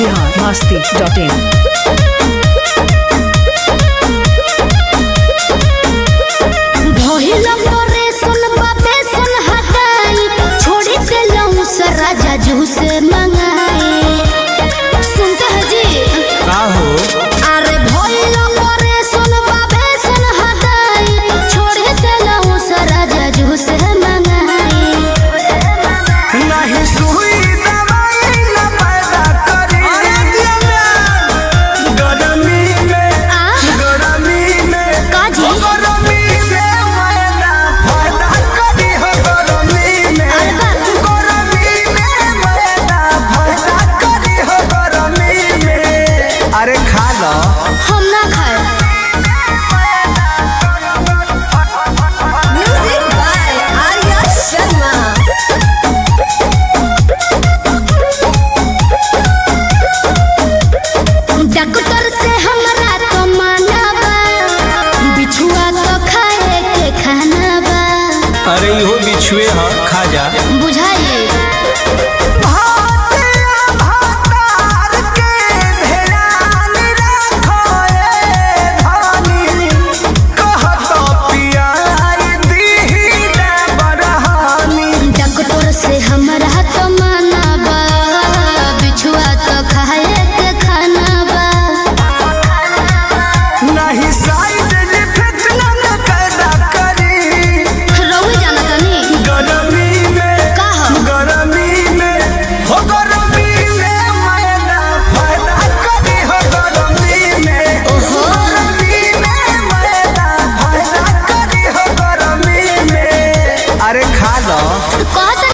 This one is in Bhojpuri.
biharmasti.in राजा जू से मंगाए सुनते हैं जी का हो अरे भोला मोरे सुन बाबे सुन हटाई छोड़े देलऊ से राजा जू से मंगाए नहीं सुई दवाई न पैदा करी गरमी में काजी गरमी में मैदा पैदा करी हो गरमी में अरे खा लो हम ना खाए music by Arya Sharma doctor से हमरा तो माना बा बिछुआ तो खाए के खाना बा अरे इहो बिछुए ह खा जा